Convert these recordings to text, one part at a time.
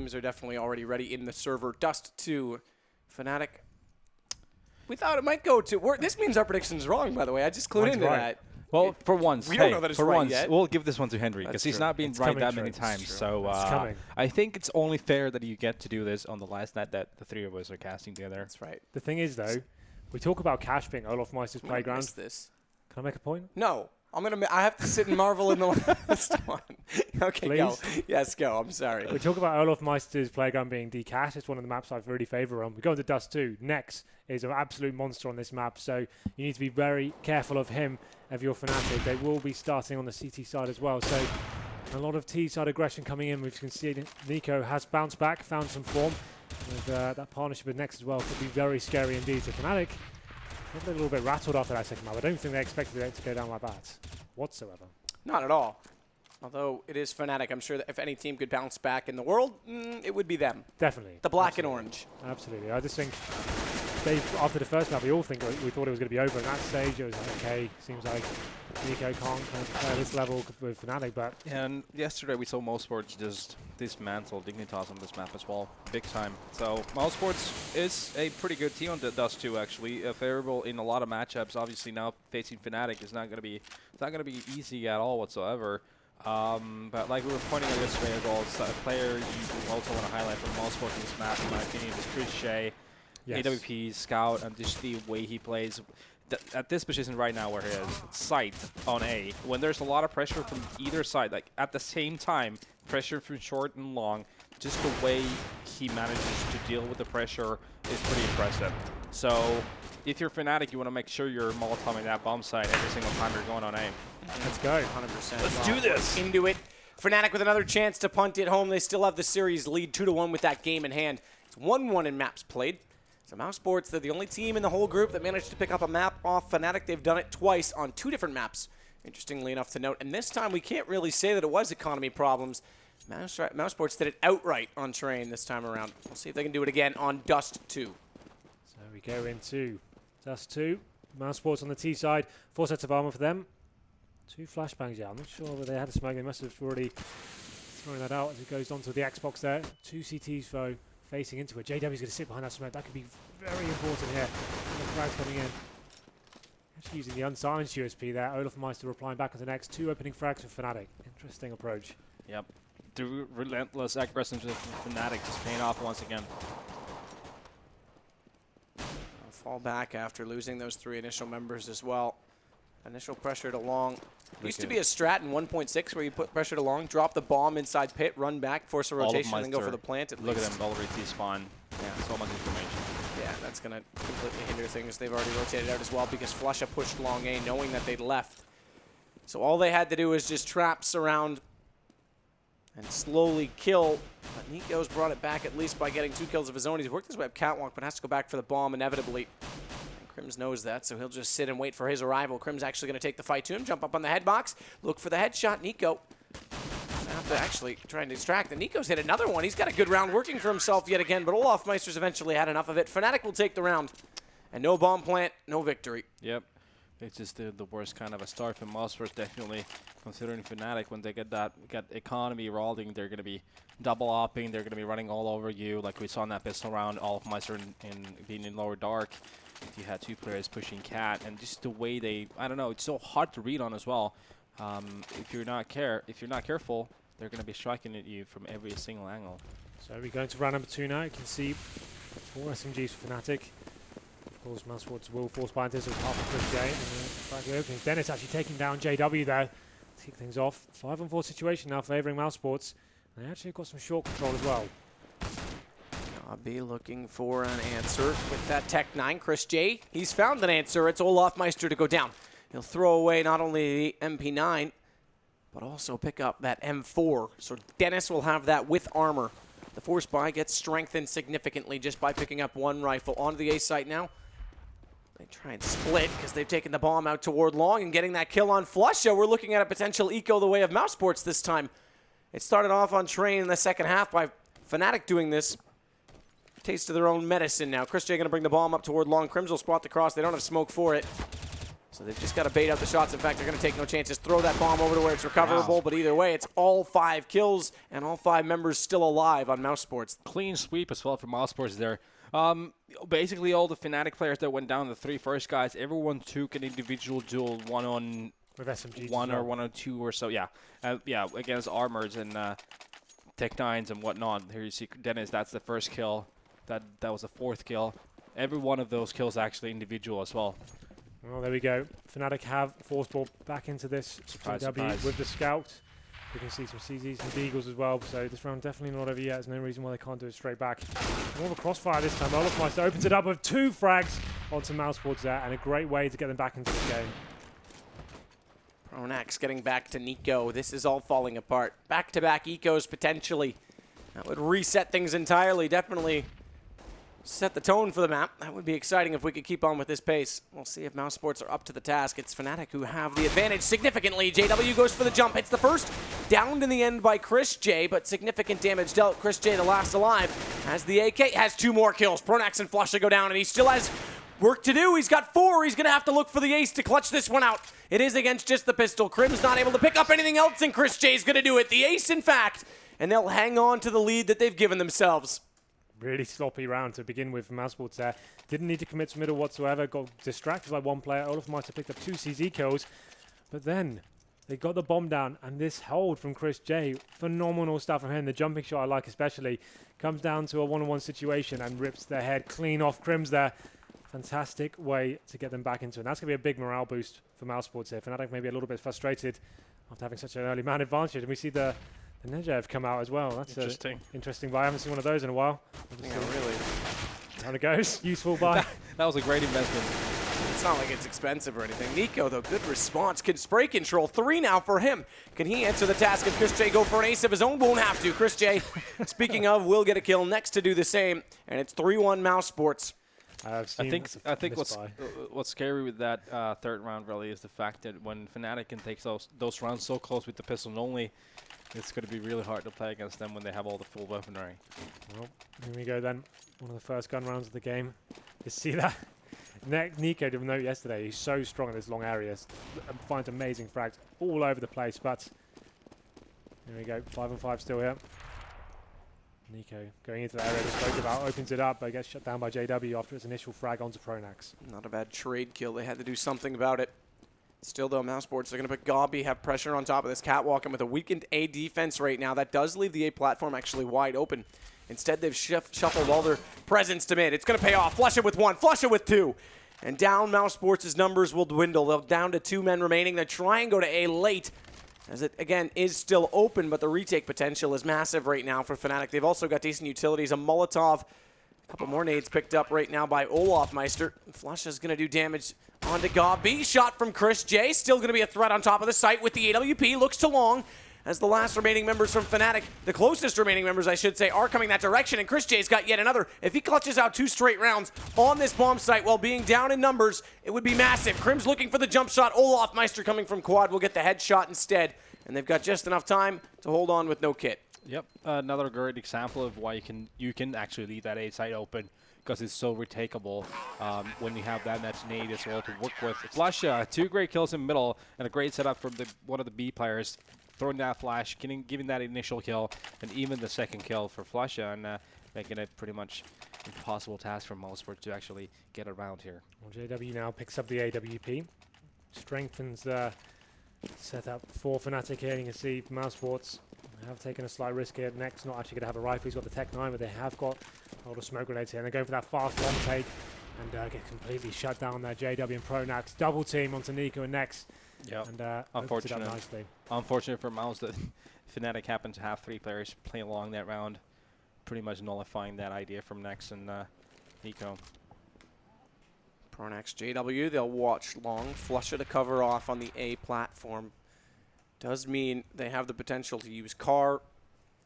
teams are definitely already ready in the server. Dust2, Fnatic. We thought it might go to... This means our prediction is wrong, by the way. I just clued into that. Well, for once, we don't know that it's right yet. We'll give this one to Henry because he's not been right that many times. So I think it's only fair that you get to do this on the last night that the three of us are casting together. That's right. The thing is, though, we talk about Cash being Olaf Meister's playground. This. Can I make a point? No. I have to sit and marvel in the last one. Okay, Please? go. Yes, go. I'm sorry. We talk about Olaf Meister's playground being D-Cash. It's one of the maps I've really favour on. We go into Dust2. Nex is an absolute monster on this map, so you need to be very careful of him, of your Fnatic. They will be starting on the CT side as well, so a lot of T-side aggression coming in. We can see Nico has bounced back, found some form. With that partnership with Nex as well could be very scary indeed. So Fnatic, a little bit rattled after that second map. I don't think they expected it to go down like that whatsoever. Not at all. Although it is Fnatic, I'm sure that if any team could bounce back in the world, it would be them. Definitely. The black and orange. Absolutely. I just think after the first map, we all think we thought it was going to be over. At that stage, it was like, okay, seems like Nico can't kind of play this level with Fnatic, but... And yesterday we saw Mousesports just dismantle Dignitas on this map as well, big time. So Mousesports is a pretty good team on the Dust2 actually, favorable in a lot of matchups. Obviously now facing Fnatic is not going to be easy at all whatsoever. But like we were pointing out yesterday as well, it's a player you also want to highlight from Mousesports in this map, in my opinion, is Chris Shea. Yes. AWP, Scout, and just the way he plays. At this position right now where he is, sight on A, when there's a lot of pressure from either side, like at the same time, pressure from short and long, just the way he manages to deal with the pressure is pretty impressive. So if you're Fnatic, you want to make sure you're Molotoving that bomb site every single time you're going on A. Let's go. 100%. Let's do this. Into it. Fnatic with another chance to punt it home. They still have the series lead 2-1 with that game in hand. It's 1-1 in maps played. So Mousesports, they're the only team in the whole group that managed to pick up a map off Fnatic. They've done it twice on 2 different maps, interestingly enough to note. And this time, we can't really say that it was economy problems. Mousesports did it outright on terrain this time around. We'll see if they can do it again on Dust2. So we go into Dust2. Mousesports on the T side. 4 sets of armor for them. 2 flashbangs, yeah. I'm not sure whether they had a smoke. They must have already thrown that out as it goes onto the Xbox there. 2 CTs, though. Facing into it. JW's going to sit behind that smoke. That could be very important here. The frags coming in. Actually using the unsilenced USP there. Olaf Meister replying back on the next. 2 opening frags for Fnatic. Interesting approach. Yep. The relentless aggressiveness of Fnatic just paying off once again. I'll fall back after losing those 3 initial members as well. Initial pressure to long. Used to be a strat in 1.6 where you put pressure to long, drop the bomb inside pit, run back, force a rotation, and then go for the plant at least. Look at them already T-spawn. Yeah, so much information. Yeah, that's going to completely hinder things. They've already rotated out as well because Flusha pushed long A knowing that they'd left. So all they had to do was just trap, surround, and slowly kill. But Nico's brought it back at least by getting 2 kills of his own. He's worked his way up catwalk, but has to go back for the bomb inevitably. Crims knows that, so he'll just sit and wait for his arrival. Crims actually going to take the fight to him, jump up on the head box, look for the headshot. Nico have to actually try and distract. And Nico's hit another one. He's got a good round working for himself yet again, but Olaf Meister's eventually had enough of it. Fnatic will take the round. And no bomb plant, no victory. Yep. It's just the worst kind of a start for Mousesports, definitely, considering Fnatic, when they get economy rolling, they're going to be double opping, they're going to be running all over you, like we saw in that pistol round, Olaf Meister in being in lower dark. You had 2 players pushing cat, and just the way they, I don't know, it's so hard to read on as well. If you're not careful, they're going to be striking at you from every single angle. So we're going to round number 2 now. You can see 4 SMGs for Fnatic. Of course, Mousesports will force bind this with half of Chris J. And back the openings. Dennis actually taking down JW there to kick things off. 5-on-4 situation now favouring Mousesports. And they actually got some short control as well. I'll be looking for an answer with that Tech 9. Chris J, he's found an answer. It's Olaf Meister to go down. He'll throw away not only the MP9, but also pick up that M4. So Dennis will have that with armor. The force buy gets strengthened significantly just by picking up 1 rifle. Onto the A site now. They try and split because they've taken the bomb out toward long and getting that kill on Flusha. We're looking at a potential eco the way of Mousesports this time. It started off on train in the second half by Fnatic doing this. Taste of their own medicine now. Chris J going to bring the bomb up toward long. Crims will spot the cross. They don't have smoke for it. So they've just got to bait out the shots. In fact, they're going to take no chances. Throw that bomb over to where it's recoverable. Wow. But either way, it's all 5 kills and all 5 members still alive on Mousesports. Clean sweep as well for Mousesports there. Basically, all the Fnatic players that went down, the 3 first guys, everyone took an individual duel, one on With SMGs one as well. or 1 on 2 or so. Yeah, against Armors and Tech9s and whatnot. Here you see Dennis. That's the first kill. That was the 4th kill. Every one of those kills actually individual as well. Well, there we go. Fnatic have force ball back into this Surprise, W surprise. with the scout. We can see some CZs and Deagles as well. So this round definitely not over yet. There's no reason why they can't do it straight back. More of a crossfire this time. Olafmeister opens it up with 2 frags onto Mousesports there, and a great way to get them back into the game. Pronax getting back to Nico. This is all falling apart. Back-to-back ecos potentially. That would reset things entirely. Definitely set the tone for the map. That would be exciting if we could keep on with this pace. We'll see if Mousesports are up to the task. It's Fnatic who have the advantage significantly. JW goes for the jump, hits the first. Downed in the end by Chris J, but significant damage dealt. Chris J, the last alive, has the AK, has 2 more kills. Pronax and Flusha go down, and he still has work to do. He's got 4. He's going to have to look for the ace to clutch this one out. It is against just the pistol. Crim's not able to pick up anything else, and Chris J is going to do it. The ace, in fact, and they'll hang on to the lead that they've given themselves. Really sloppy round to begin with for Mousesports there. Didn't need to commit to middle whatsoever. Got distracted by 1 player. Olafmeister picked up 2 CZ kills. But then they got the bomb down. And this hold from Chris J, phenomenal stuff from him. The jumping shot I like especially. Comes down to a 1-on-1 situation and rips their head clean off Crims there. Fantastic way to get them back into it. And that's going to be a big morale boost for Mousesports here. Fnatic maybe a little bit frustrated after having such an early man advantage. And we see the Negev come out as well. That's Interesting. Interesting buy. I haven't seen one of those in a while. Yeah, really. How it goes. Useful buy. That was a great investment. It's not like it's expensive or anything. Nico, though, good response. Can spray control. 3 now for him. Can he answer the task? If Chris J go for an ace of his own? Won't have to. Chris J, speaking of, will get a kill next to do the same. And it's 3-1 Mousesports. I think what's scary with that 3rd round really is the fact that when Fnatic can take those rounds so close with the pistol only, it's going to be really hard to play against them when they have all the full weaponry. Well, here we go then. One of the first gun rounds of the game. You see that? Nico did note yesterday, he's so strong in these long areas and finds amazing frags all over the place, but here we go, 5-on-5 still here. Nico going into the area we spoke about, opens it up, but gets shut down by JW after its initial frag onto Pronax. Not a bad trade kill. They had to do something about it. Still, though, Mousesports are going to put Gobby, have pressure on top of this catwalk, and with a weakened A defense right now, that does leave the A platform actually wide open. Instead, they've shuffled all their presence to mid. It's going to pay off. Flush it with 1, flush it with 2. And down Mousesports' numbers will dwindle. They're down to 2 men remaining. They try and go to A late, as it, again, is still open, but the retake potential is massive right now for Fnatic. They've also got decent utilities. A Molotov, a couple more nades picked up right now by Olafmeister. Flush is going to do damage onto Gobby. Shot from Chris J. Still going to be a threat on top of the site with the AWP. Looks too long as the last remaining members from Fnatic, the closest remaining members, I should say, are coming that direction. And Chris J's got yet another. If he clutches out 2 straight rounds on this bomb site while being down in numbers, it would be massive. Crim's looking for the jump shot. Olafmeister coming from quad will get the headshot instead. And they've got just enough time to hold on with no kit. Yep, another great example of why you can actually leave that A side open, because it's so retakeable when you have that much nade as well to work with. Flusha, 2 great kills in middle, and a great setup from one of the B players, throwing that flash, giving that initial kill, and even the 2nd kill for Flusha, and making it pretty much impossible task for Mousesports to actually get around here. Well, JW now picks up the AWP, strengthens the setup for Fnatic here. You can see Mousesports have taken a slight risk here. Next, not actually going to have a rifle. He's got the Tech9, but they have got a lot of smoke grenades here. And they're going for that fast long take and get completely shut down there. JW and Pronax double team onto Nico and Next. Yep. And unfortunate. opens it up nicely. Unfortunate for Mouse that Fnatic happened to have 3 players playing along that round, pretty much nullifying that idea from Next and Nico. Pronax, JW, they'll watch long. Flusha to cover off on the A platform. Does mean they have the potential to use car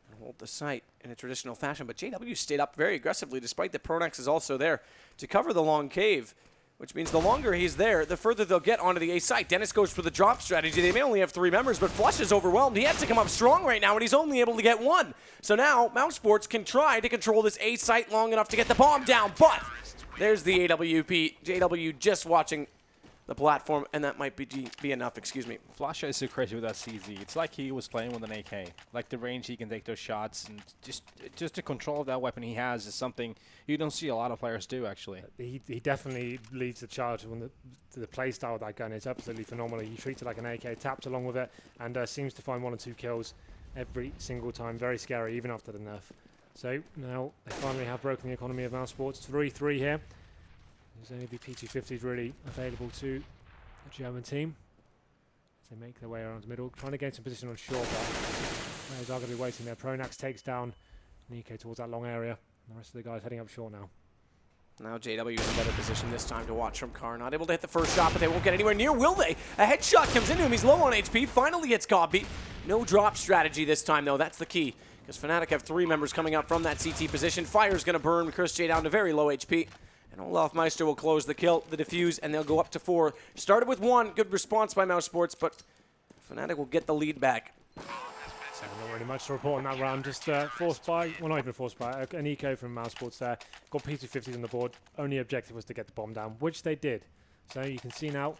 and hold the site in a traditional fashion, but JW stayed up very aggressively despite that Pronax is also there to cover the long cave, which means the longer he's there, the further they'll get onto the A site. Dennis goes for the drop strategy. They may only have 3 members, but Flush is overwhelmed. He has to come up strong right now, and he's only able to get 1. So now Mousesports can try to control this A site long enough to get the bomb down, but there's the AWP. JW just watching the platform, and that might be enough, excuse me. Flasha is so crazy with that CZ. It's like he was playing with an AK. Like the range he can take those shots, and just the control of that weapon he has is something you don't see a lot of players do, actually. He definitely leads the charge on the play style of that gun. It's absolutely phenomenal. He treats it like an AK, taps along with it, and seems to find 1 or 2 kills every single time. Very scary, even after the nerf. So now they finally have broken the economy of Mousesports. 3-3 here. There's only the P250s really available to the German team as they make their way around the middle, trying to gain some position on short, but players are going to be waiting there. Pronax takes down Nico towards that long area. And the rest of the guys heading up short now. Now JW is in a better position this time to watch from Carr. Not able to hit the first shot, but they won't get anywhere near, will they? A headshot comes into him. He's low on HP. Finally hits Godbeat. No drop strategy this time, though. That's the key, because Fnatic have 3 members coming up from that CT position. Fire's going to burn Chris J down to very low HP. And Olaf Meister will close the kill, the defuse, and they'll go up to 4. Started with 1. Good response by Mousesports, but Fnatic will get the lead back. So not really much to report on that round. Just forced by, well, not even forced by, an eco from Mousesports there. Got P250s on the board. Only objective was to get the bomb down, which they did. So you can see now,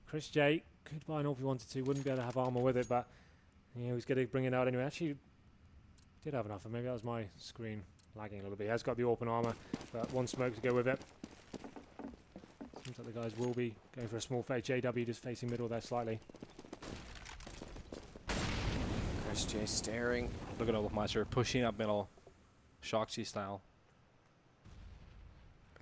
Chris J could buy an AWP if he wanted to. Wouldn't be able to have armor with it, but he was going to bring it out anyway. Actually, did have enough, and maybe that was my screen lagging a little bit. He has got the AWP and armor, but 1 smoke to go with it. Seems like the guys will be going for a small fade. JW just facing middle there slightly. Chris J staring. Look at Olaf Meister pushing up middle, Shoxy style.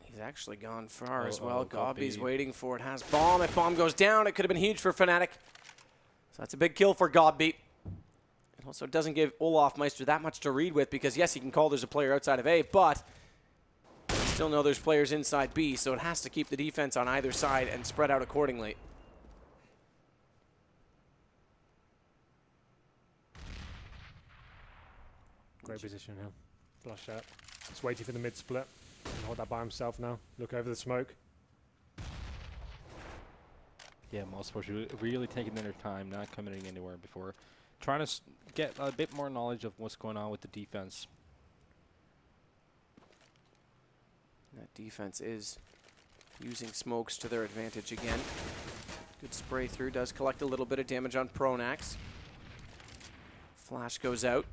He's actually gone far as Oh, well. Godbeat. Godby's waiting for it. Has bomb. If bomb goes down, it could have been huge for Fnatic. So that's a big kill for Godbeat. It also doesn't give Olaf Meister that much to read with, because yes, he can call there's a player outside of A, but still know there's players inside B, so it has to keep the defense on either side and spread out accordingly. Great position here. Flush out. Just waiting for the mid split. And hold that by himself now. Look over the smoke. Yeah, Mousesports really taking their time, not committing anywhere before. Trying to get a bit more knowledge of what's going on with the defense. That defense is using smokes to their advantage again. Good spray through, does collect a little bit of damage on Pronax. Flash goes out.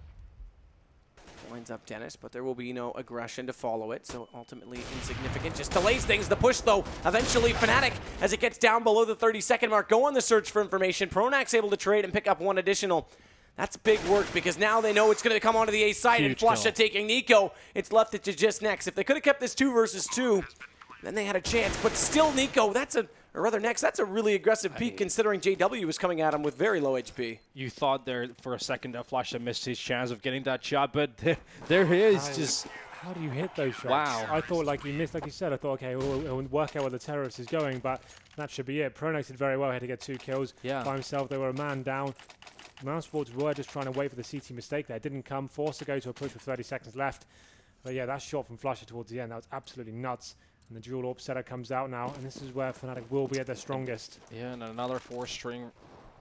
Lines up Dennis, but there will be no aggression to follow it, so ultimately insignificant. Just delays things. The push, though, eventually Fnatic, as it gets down below the 30-second mark, go on the search for information. Pronax able to trade and pick up 1 additional. That's big work, because now they know it's going to come onto the A side, and Flusha taking Nico. It's left it to just Nex. If they could have kept this 2 versus 2, then they had a chance. But still, Nico, or rather Nex, that's a really aggressive peak, considering JW was coming at him with very low HP. You thought there for a second that Flasha missed his chance of getting that shot, but there he is. How do you hit those shots? Wow. I thought, like, he missed, like you said, I thought, okay, we'll work out where the terrorist is going, but that should be it. Pronax did very well. He had to get 2 kills by himself. They were a man down. Mousesports were just trying to wait for the CT mistake there. It didn't come. Forced to go to a push with 30 seconds left. But yeah, that shot from Flusha towards the end, that was absolutely nuts. And the dual AWP setup comes out now, and this is where Fnatic will be at their strongest. Yeah, and another 4-string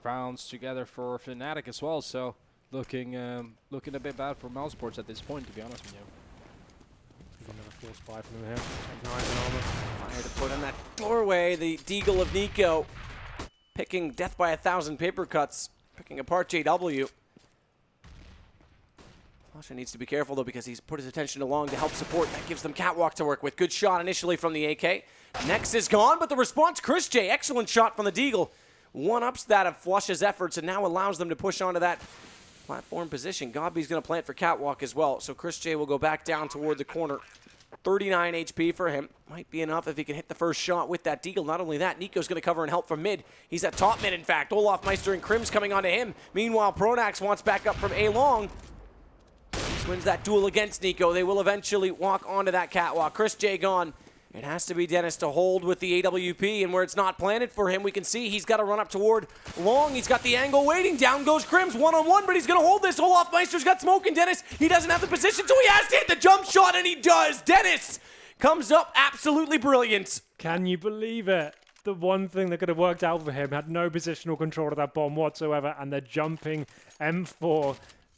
rounds together for Fnatic as well. So looking a bit bad for Mousesports at this point, to be honest with you. Another force buy from them here. Take 9 in armor. Fire to put in that doorway. The Deagle of Nico picking death by 1,000 paper cuts, picking apart JW. Flusha needs to be careful, though, because he's put his attention along to help support. That gives them catwalk to work with. Good shot initially from the AK. Nex is gone, but the response, Chris J, excellent shot from the Deagle. One-ups that of Flusha's efforts and now allows them to push onto that platform position. Godby's going to plant for catwalk as well, so Chris J will go back down toward the corner. 39 HP for him. Might be enough if he can hit the first shot with that Deagle. Not only that, Nico's going to cover and help from mid. He's at top mid, in fact. Olaf Meister and Krim's coming onto him. Meanwhile, Pronax wants back up from A-Long. Wins that duel against Nico. They will eventually walk onto that catwalk. Chris J gone. It has to be Dennis to hold with the AWP, and where it's not planted for him, we can see he's got to run up toward Long. He's got the angle waiting. Down goes Krims, one-on-one, but he's going to hold this. Olaf Meister's got smoke, and Dennis, he doesn't have the position, so he has to hit the jump shot, and he does. Dennis comes up absolutely brilliant. Can you believe it? The one thing that could have worked out for him, had no positional control of that bomb whatsoever, and the jumping M4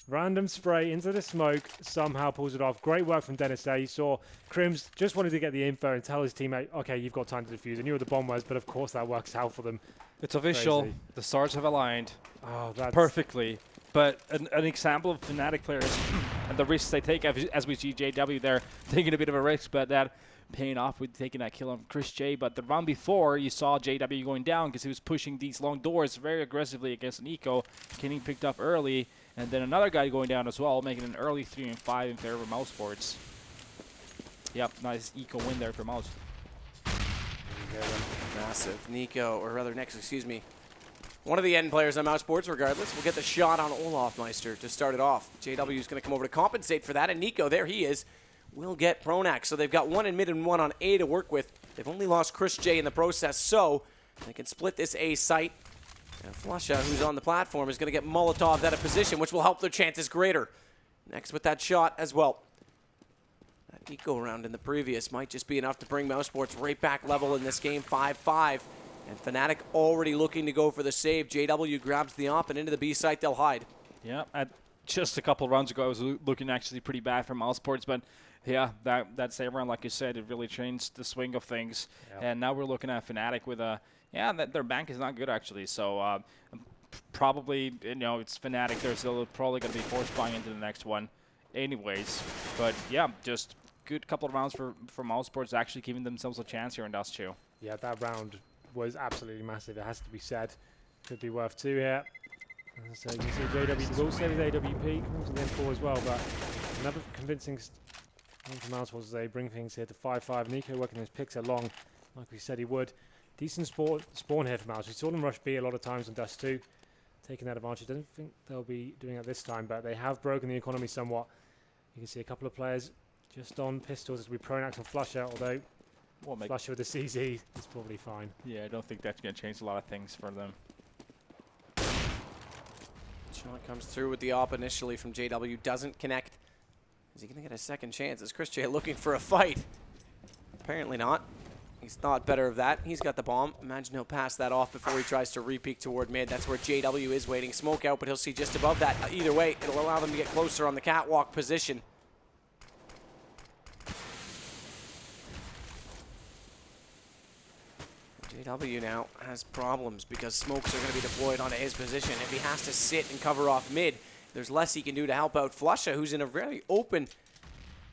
Random spray into the smoke, somehow pulls it off. Great work from Dennis there. You saw Crims just wanted to get the info and tell his teammate, okay, you've got time to defuse. I knew where the bomb was, but of course that works out for them. It's official. Crazy. The stars have aligned Oh, perfectly. But an example of Fnatic players and the risks they take, as we see JW there taking a bit of a risk, but that paying off with taking that kill on Chris J. But the round before, you saw JW going down because he was pushing these long doors very aggressively against an eco, getting picked up early, and then another guy going down as well, making an early 3 and 5 in favor of Mousesports. Yep, nice eco win there for Mouse. Massive. Nico, or rather Nex, excuse me. One of the end players on Mousesports, regardless, will get the shot on Olofmeister to start it off. JW is going to come over to compensate for that, and Nico, there he is, will get Pronax. So they've got one in mid and one on A to work with. They've only lost Chris J in the process, so they can split this A site. And Flusha, who's on the platform, is going to get Molotov out of position, which will help their chances greater. Next with that shot as well. That eco round in the previous might just be enough to bring Mousesports right back level in this game, 5-5. And Fnatic already looking to go for the save. JW grabs the op, and into the B site they'll hide. Yeah, just a couple rounds ago, I was looking actually pretty bad for Mousesports, but yeah, that save round, like you said, it really changed the swing of things. Yep. And now we're looking at Fnatic with a, their bank is not good actually. So probably, it's Fnatic. They're probably going to be force buying into the next one anyways. But yeah, just good couple of rounds for Mousesports actually giving themselves a chance here in Dust2. Yeah, that round was absolutely massive, it has to be said. Could be worth 2 here. So you can see JW will save his AWP, comes to the M4 as well, but another convincing from Mousesports as they bring things here to 5-5. Nico working his picks along, like we said he would. Decent spawn here for Mouse. We saw them rush B a lot of times on Dust2, taking that advantage. I don't think they'll be doing it this time, but they have broken the economy somewhat. You can see a couple of players just on pistols as we Pronax and Flusha, although Flusha with the CZ is probably fine. Yeah, I don't think that's going to change a lot of things for them. Shot comes through with the op initially from JW, doesn't connect. Is he going to get a second chance? Is Chris J looking for a fight? Apparently not. He's thought better of that. He's got the bomb. Imagine he'll pass that off before he tries to re-peek toward mid. That's where JW is waiting. Smoke out, but he'll see just above that. Either way, it'll allow them to get closer on the catwalk position. JW now has problems because smokes are going to be deployed onto his position. If he has to sit and cover off mid, there's less he can do to help out Flusha, who's in a very open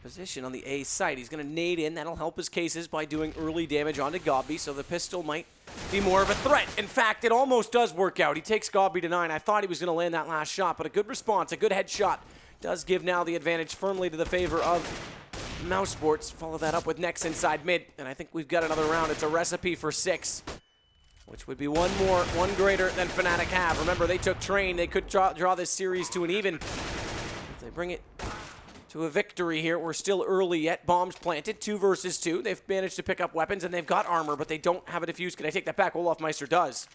position on the A site. He's going to nade in. That'll help his cases by doing early damage onto Gobby, so the pistol might be more of a threat. In fact, it almost does work out. He takes Gobby to 9. I thought he was going to land that last shot, but a good response, a good headshot does give now the advantage firmly to the favor of Mousesports. Follow that up with Nex inside mid, and I think we've got another round. It's a recipe for 6, which would be one greater than Fnatic have. Remember, they took train. They could draw this series to an even. If they bring it to a victory here, we're still early yet. Bombs planted, 2 versus 2. They've managed to pick up weapons, and they've got armor, but they don't have a defuse. Can I take that back? Olofmeister does.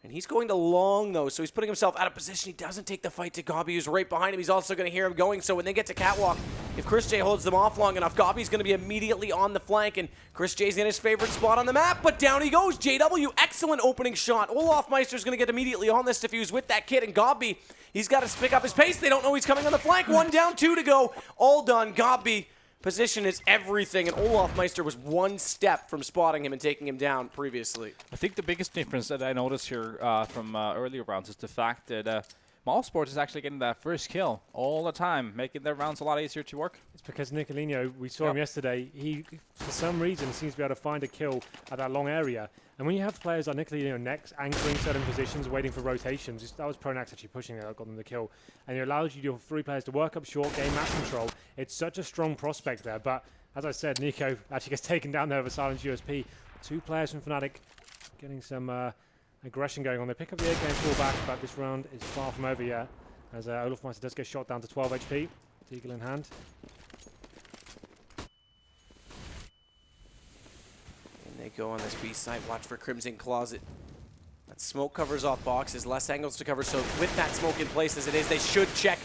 And he's going to long, though, so he's putting himself out of position. He doesn't take the fight to Gobby, who's right behind him. He's also going to hear him going, so when they get to catwalk, if Chris J holds them off long enough, Gobby's going to be immediately on the flank, and Chris J's in his favorite spot on the map, but down he goes. JW, excellent opening shot. Olofmeister's going to get immediately on this defuse with that kid, and Gobby, he's got to pick up his pace. They don't know he's coming on the flank. 1 down, 2 to go. All done. Gobby, position is everything, and Olofmeister was 1 step from spotting him and taking him down previously. I think the biggest difference that I noticed here from earlier rounds is the fact that Mousesports is actually getting that first kill all the time, making their rounds a lot easier to work. It's because Nicolino, we saw him yesterday, he, for some reason, seems to be able to find a kill at that long area. And when you have players like Nicolino Nex anchoring certain positions, waiting for rotations, that was Pronax actually pushing it, got them the kill. And it allows you, your 3 players to work up short, gain map control. It's such a strong prospect there. But as I said, Nico actually gets taken down there with a silenced USP. 2 players from Fnatic getting some aggression going on. They pick up the AK and fall back, but this round is far from over yet, as Olofmeister does get shot down to 12 HP. Deagle in hand. And they go on this B site. Watch for Crimson Closet. That smoke covers off boxes, less angles to cover, so with that smoke in place as it is, they should check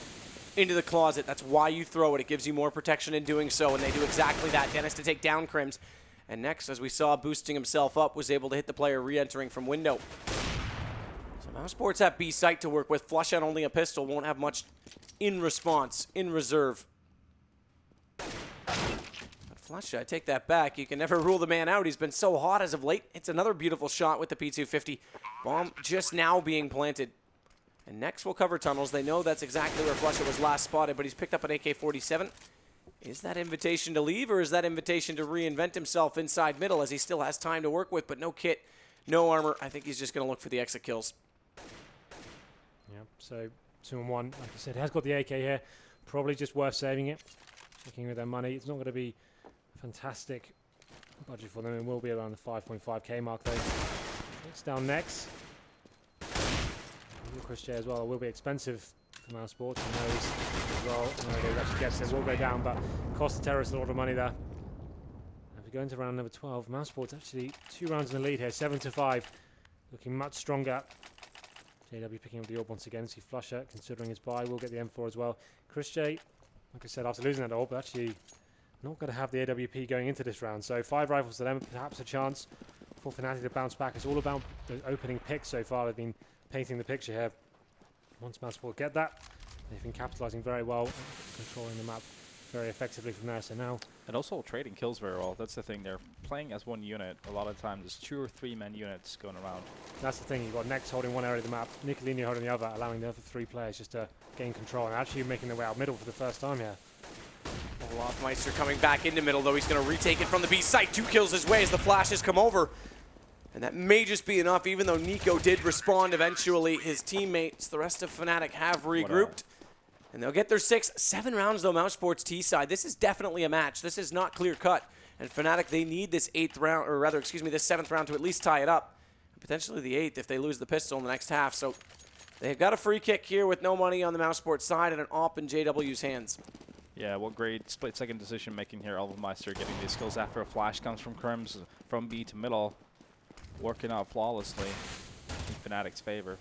into the closet. That's why you throw it. It gives you more protection in doing so, and they do exactly that. Dennis to take down Crims. And next, as we saw, boosting himself up, was able to hit the player re-entering from window. So Mousesports have B site to work with. Flush out only a pistol. Won't have much in response, in reserve. But Flush, I take that back. You can never rule the man out. He's been so hot as of late. It's another beautiful shot with the P250. Bomb just now being planted. And next will cover tunnels. They know that's exactly where Flusha was last spotted, but he's picked up an AK-47. Is that invitation to leave, or is that invitation to reinvent himself inside middle as he still has time to work with, but no kit, no armor? I think he's just going to look for the exit kills. Yep, so 2-on-1, like I said, has got the AK here. Probably just worth saving it. Looking with their money, it's not going to be a fantastic budget for them. It will be around the 5.5k mark though. It's down next. Chris J as well. It will be expensive for Mousesports. He knows as well. No, he actually gets it. Will go down, but cost the terrorists a lot of money there. As we go into round number 12, Mousesports actually 2 rounds in the lead here, 7-5. Looking much stronger. JW picking up the orb once again. See Flusher considering his buy. Will get the M4 as well. Chris J, like I said, after losing that orb, actually not going to have the AWP going into this round. So 5 rifles to them, perhaps a chance for Fnatic to bounce back. It's all about the opening picks so far. They've been painting the picture here. Once Mousesports get that, they've been capitalizing very well, controlling the map very effectively from there. So now, and also trading kills very well. That's the thing. They're playing as one unit. A lot of times, there's 2 or 3 man units going around. That's the thing. You've got Nex holding one area of the map, Nicolini holding the other, allowing the other 3 players just to gain control. And actually making their way out middle for the first time here. Olafmeister coming back into middle, though. He's going to retake it from the B site. 2 kills his way as the flashes come over. And that may just be enough, even though Nico did respond eventually. His teammates, the rest of Fnatic, have regrouped. And they'll get their 7 rounds, though, Mousesports T side. This is definitely a match. This is not clear-cut. And Fnatic, they need this 8th round, or rather, excuse me, this 7th round to at least tie it up. Potentially the 8th if they lose the pistol in the next half. So they've got a free kick here with no money on the Mousesports side and an AWP in JW's hands. Yeah, well, great split-second decision-making here. Olafmeister getting these kills after a flash comes from Crims, from B to middle. Working out flawlessly in Fnatic's favor.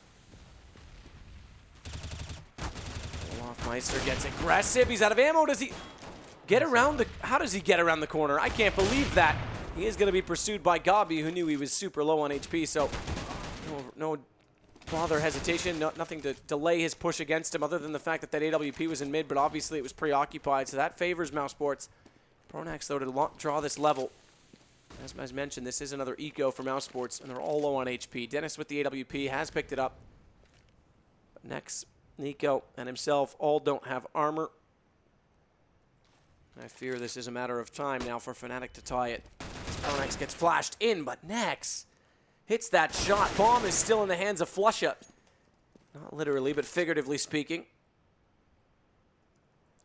Olafmeister gets aggressive. He's out of ammo. Does he get around the... How does he get around the corner? I can't believe that. He is going to be pursued by Gabi, who knew he was super low on HP, so no bother hesitation, nothing to delay his push against him other than the fact that AWP was in mid, but obviously it was preoccupied, so that favors Mousesports. Pronax, though, to draw this level. As mentioned, this is another eco for Mousesports, and they're all low on HP. Dennis with the AWP has picked it up. But next, Nico and himself all don't have armor. I fear this is a matter of time now for Fnatic to tie it. Pronax gets flashed in, but Nex hits that shot. Bomb is still in the hands of Flusha. Not literally, but figuratively speaking.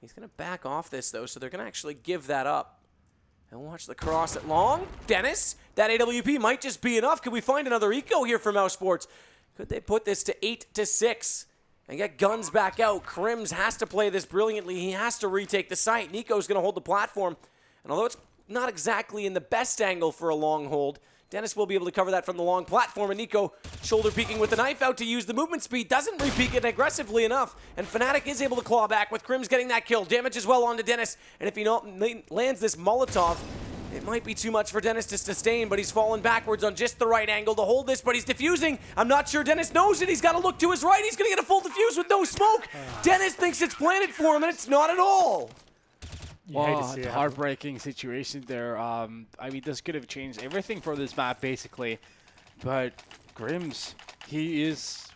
He's going to back off this, though, so they're going to actually give that up. And watch the cross at long. Dennis, that AWP might just be enough. Could we find another eco here for Mousesports? Could they put this to 8-6 and get guns back out? Crims has to play this brilliantly. He has to retake the site. Nico's going to hold the platform. And although it's not exactly in the best angle for a long hold, Dennis will be able to cover that from the long platform, and Nico shoulder peeking with the knife out to use the movement speed. Doesn't re-peek it aggressively enough, and Fnatic is able to claw back with Crims getting that kill. Damage as well onto Dennis, and if he lands this Molotov, it might be too much for Dennis to sustain, but he's fallen backwards on just the right angle to hold this, but he's diffusing. I'm not sure Dennis knows it. He's got to look to his right. He's going to get a full diffuse with no smoke. Dennis thinks it's planted for him, and it's not at all. Wow, heartbreaking situation there. I mean, this could have changed everything for this map, basically. But Grims, he is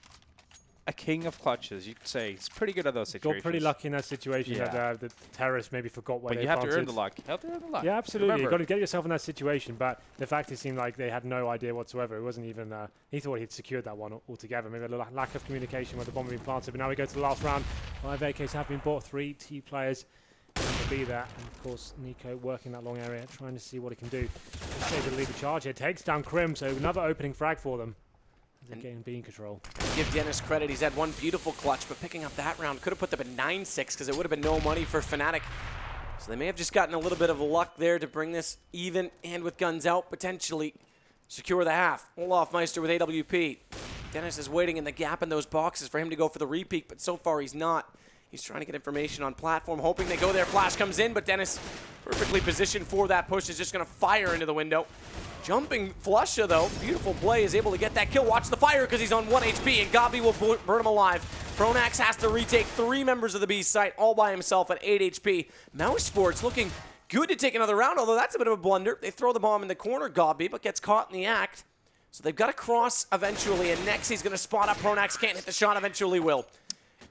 a king of clutches, you could say. He's pretty good at those situations. Got pretty lucky in that situation that the terrorists maybe forgot where they planted. But you have to earn the luck. You have to earn the luck. Yeah, absolutely. Remember. You've got to get yourself in that situation. But the fact it seemed like they had no idea whatsoever. It wasn't even... he thought he'd secured that one altogether. Maybe a lack of communication where the bomb had been planted. But now we go to the last round. 5 AKs have been bought. 3 T players to be there, and of course Nico working that long area, trying to see what he can do. Save the lead the charge here, takes down Crim, so another opening frag for them. They're getting B in control. Give Dennis credit, he's had one beautiful clutch, but picking up that round could have put them at 9-6 because it would have been no money for Fnatic. So they may have just gotten a little bit of luck there to bring this even, and with guns out, potentially secure the half. Olafmeister with AWP. Dennis is waiting in the gap in those boxes for him to go for the repeat, but so far he's not. He's trying to get information on platform, hoping they go there. Flash comes in, but Dennis, perfectly positioned for that push, is just going to fire into the window. Jumping Flusha, though, beautiful play, is able to get that kill. Watch the fire because he's on 1 HP, and Gabi will burn him alive. Pronax has to retake 3 members of the B site all by himself at 8 HP. Mousesports looking good to take another round, although that's a bit of a blunder. They throw the bomb in the corner, Gabi, but gets caught in the act. So they've got to cross eventually, and next he's going to spot up. Pronax can't hit the shot, eventually will.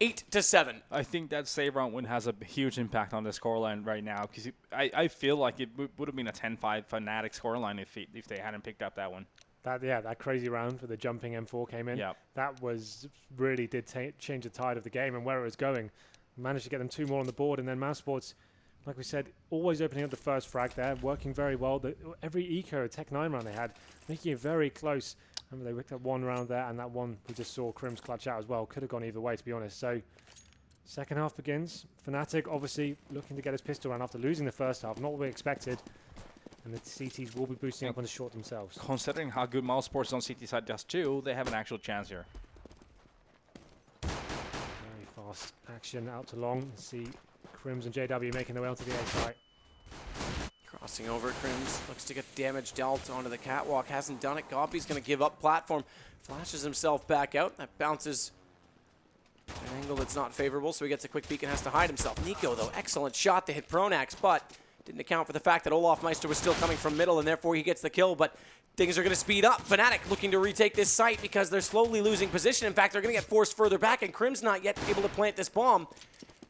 8-7. I think that save round win has a huge impact on the scoreline right now, because I feel like it would have been a 10-5 Fnatic scoreline if they hadn't picked up that one. That crazy round where the jumping M4 came in. Yep. That was really did change the tide of the game and where it was going. Managed to get them 2 more on the board, and then Mousesports, like we said, always opening up the first frag there, working very well. Every eco Tech 9 round they had, making it very close. Remember, they picked up 1 round there, and that one we just saw Crims clutch out as well. Could have gone either way, to be honest. So, second half begins. Fnatic obviously looking to get his pistol round after losing the first half, not what we expected. And the CTs will be boosting up on the short themselves. Considering how good Mousesports on CT side does too, they have an actual chance here. Very fast action out to long. See Crims and JW making their way onto the A site. Crossing over, Crims looks to get damage dealt onto the catwalk. Hasn't done it. Gabi's going to give up platform. Flashes himself back out. That bounces an angle that's not favorable, so he gets a quick peek and has to hide himself. Nico, though, excellent shot to hit Pronax, but didn't account for the fact that Olaf Meister was still coming from middle, and therefore he gets the kill, but things are going to speed up. Fnatic looking to retake this site because they're slowly losing position. In fact, they're going to get forced further back, and Crims not yet able to plant this bomb.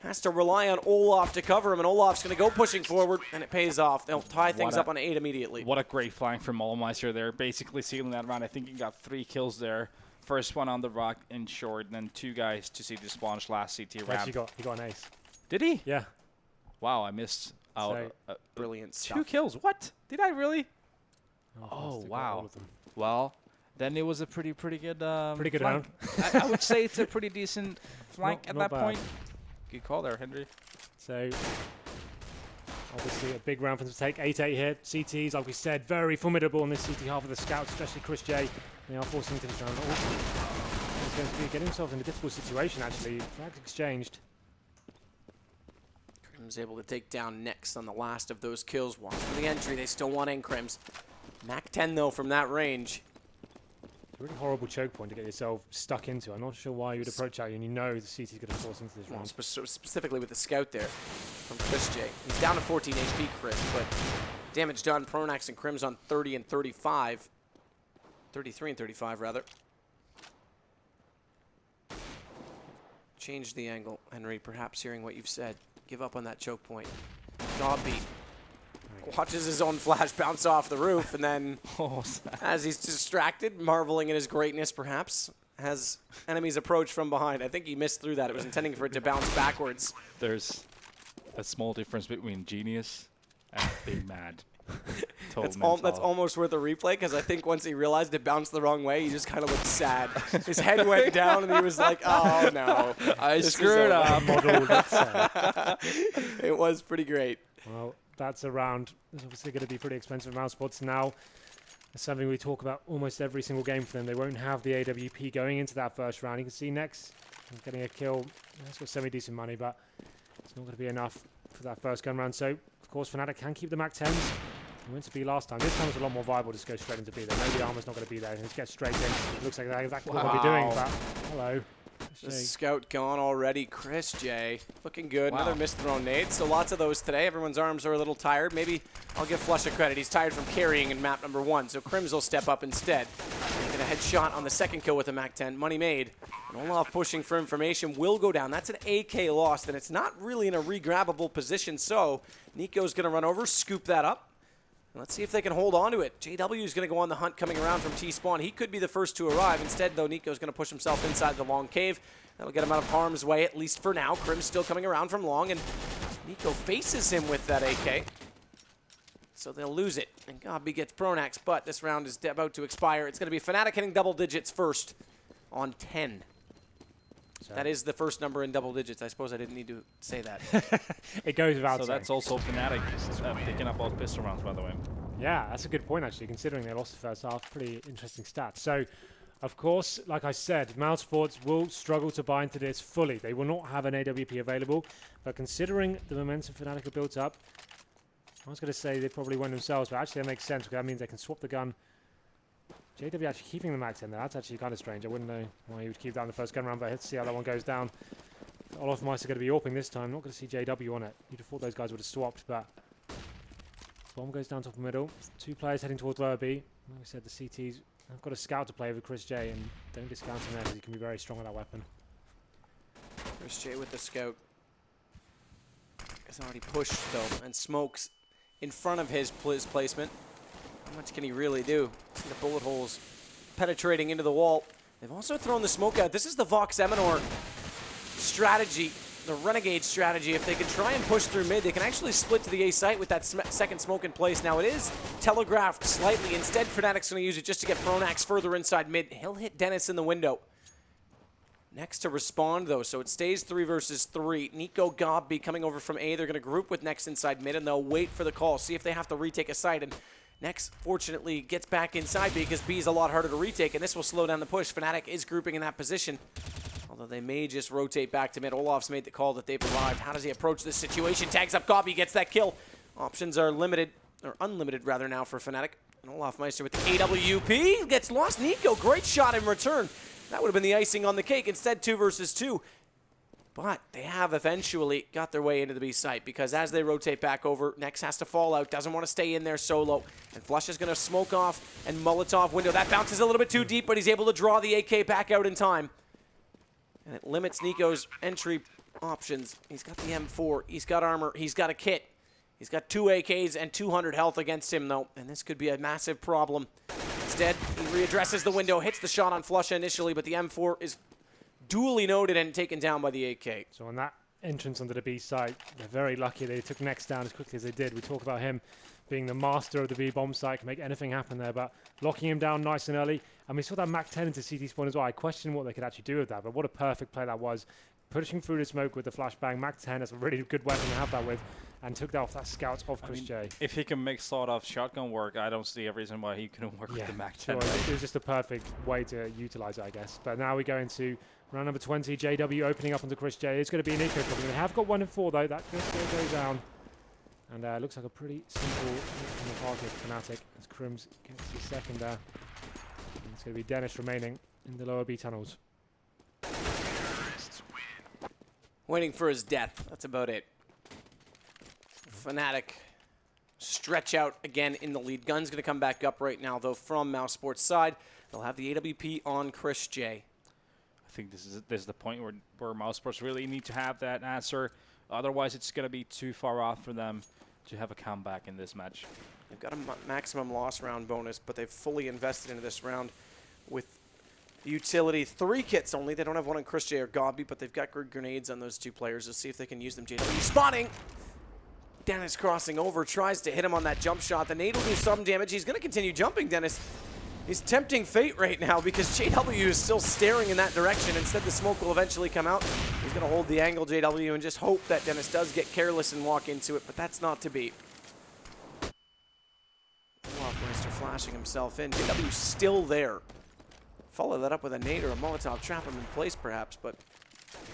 Has to rely on Olaf to cover him, and Olaf's going to go pushing forward, and it pays off. They'll tie things up on 8 immediately. What a great flank from Meister there, basically sealing that round. I think he got 3 kills there. First one on the rock in short, and then 2 guys to see the spawn last CT round. Actually he got an ace. Did he? Yeah. Wow, I missed out. Brilliant stuff. 2 kills. What? Did I really? Oh, wow. Well, then it was a pretty good pretty good flank. round. I would say it's a pretty decent flank at that bad. point. Good call there, Henry. So, obviously a big round for them to take. 8-8 here. CTs, like we said, very formidable in this CT half of the scouts, especially Chris J. They are forcing into this round. He's going to be getting himself in a difficult situation, actually. Flags exchanged. Crims able to take down next on the last of those kills. Watch for the entry. They still want in Crims. Mac 10, though, from that range. Really horrible choke point to get yourself stuck into. I'm not sure why you'd approach that and you know the CT's going to force into this round. Specifically with the scout there from Chris J. He's down to 14 HP, Chris, but damage done. Pronax and Crims on 30 and 35. 33 and 35, rather. Change the angle, Henry, perhaps hearing what you've said. Give up on that choke point. Gabi watches his own flash bounce off the roof, and then as he's distracted, marveling at his greatness perhaps, has enemies approach from behind. I think he missed through that. It was intending for it to bounce backwards. There's a small difference between genius and being mad. That's almost worth a replay, because I think once he realized it bounced the wrong way, he just kind of looked sad. His head went down, and he was like, oh, no. I screwed up. It was pretty great. Well, that's a round. It's obviously going to be pretty expensive for Mousesports now. It's something we talk about almost every single game for them. They won't have the AWP going into that first round. You can see next getting a kill. That's got semi-decent money, but it's not going to be enough for that first gun round. So, of course, Fnatic can keep the Mac 10s. They went to B last time. This time it's a lot more viable to just go straight into B. They know the armor's not going to be there. Just get straight in. It looks like that's exactly what they'll be doing, but hello. The scout gone already. Chris J. Looking good. Another missed thrown nade. So lots of those today. Everyone's arms are a little tired. Maybe I'll give Flusha credit. He's tired from carrying in map number 1. So Crims will step up instead. Get a headshot on the second kill with the Mac 10. Money made. And Olaf pushing for information will go down. That's an AK lost, and it's not really in a re-grabbable position. So Nico's going to run over, scoop that up. Let's see if they can hold on to it. JW is going to go on the hunt coming around from T-spawn. He could be the first to arrive. Instead, though, Nico's going to push himself inside the long cave. That'll get him out of harm's way, at least for now. Crims still coming around from long, and Nico faces him with that AK. So they'll lose it. And Gabi gets Pronax, but this round is about to expire. It's going to be Fnatic hitting double digits first on 10. So that is the first number in double digits. I suppose I didn't need to say that. It goes without saying. So that's also Fnatic picking up all pistol rounds, by the way. Yeah, that's a good point, actually, considering they lost the first half. Pretty interesting stats. So, of course, like I said, Mousesports will struggle to buy into this fully. They will not have an AWP available. But considering the momentum Fnatic have built up, I was going to say they probably won themselves, but actually that makes sense because that means they can swap the gun. JW actually keeping the max in there. That's actually kind of strange. I wouldn't know why he would keep down the first gun round, but let's see how that one goes down. Olaf Meister going to be AWPing this time. Not going to see JW on it. You'd have thought those guys would have swapped, but bomb goes down top of middle. 2 players heading towards lower B. Like I said, the CTs have got a scout to play with Chris J, and don't discount him there because he can be very strong with that weapon. Chris J with the scout. Has already pushed though, and smokes in front of his placement. How much can he really do? See the bullet holes penetrating into the wall. They've also thrown the smoke out. This is the Vox Eminor strategy, the Renegade strategy. If they can try and push through mid, they can actually split to the A site with that second smoke in place. Now it is telegraphed slightly. Instead, Fnatic's going to use it just to get Pronax further inside mid. He'll hit Dennis in the window. Next to respond, though, so it stays 3 versus 3. Nico Gobby coming over from A. They're going to group with Next inside mid, and they'll wait for the call, see if they have to retake a site. And Next, fortunately, gets back inside B because B is a lot harder to retake, and this will slow down the push. Fnatic is grouping in that position, although they may just rotate back to mid. Olaf's made the call that they've arrived. How does he approach this situation? Tags up Gobby, gets that kill. Options are limited, or unlimited rather now for Fnatic. And Olaf Meister with the AWP gets lost. Nico, great shot in return. That would have been the icing on the cake. Instead, 2 versus 2. But they have eventually got their way into the B site because as they rotate back over, Nex has to fall out, doesn't want to stay in there solo. And Flush is going to smoke off and Molotov window. That bounces a little bit too deep, but he's able to draw the AK back out in time. And it limits Nico's entry options. He's got the M4, he's got armor, he's got a kit. He's got 2 AKs and 200 health against him, though, and this could be a massive problem. Instead, he readdresses the window, hits the shot on Flusha initially, but the M4 is duly noted and taken down by the AK. So on that entrance onto the B site, they're very lucky they took Next down as quickly as they did. We talk about him being the master of the B bomb site, can make anything happen there, but locking him down nice and early. And we saw that Mac 10 into CT spawn as well. I question what they could actually do with that, but what a perfect play that was. Pushing through the smoke with the flashbang. Mac 10 is a really good weapon to have that with, and took that off that scout of Chris J. If he can make sort of shotgun work, I don't see a reason why he couldn't work with the Mac 10. Sure. It was just a perfect way to utilize it, I guess. But now we go into round number 20. JW opening up onto Chris J. It's going to be an eco coming. They have got 1 and 4 though. That just going to go down. And looks like a pretty simple in the park of Fnatic as Crims gets the second there. And it's going to be Dennis remaining in the lower B tunnels. Waiting for his death. That's about it. Fnatic stretch out again in the lead. Gun's going to come back up right now, though, from Mousesports' side. They'll have the AWP on Chris J. I think this is the point where Mousesports really need to have that answer. Otherwise, it's going to be too far off for them to have a comeback in this match. They've got a maximum loss round bonus, but they've fully invested into this round with the utility. 3 kits only. They don't have one on Chris J or Gobby, but they've got grenades on those 2 players. Let's see if they can use them. JW spotting. Dennis crossing over, tries to hit him on that jump shot. The nade will do some damage. He's going to continue jumping, Dennis. He's tempting fate right now because JW is still staring in that direction. Instead, the smoke will eventually come out. He's going to hold the angle, JW, and just hope that Dennis does get careless and walk into it, but that's not to be. Meister flashing himself in. JW still there. Follow that up with a nade or a Molotov, trap him in place perhaps, but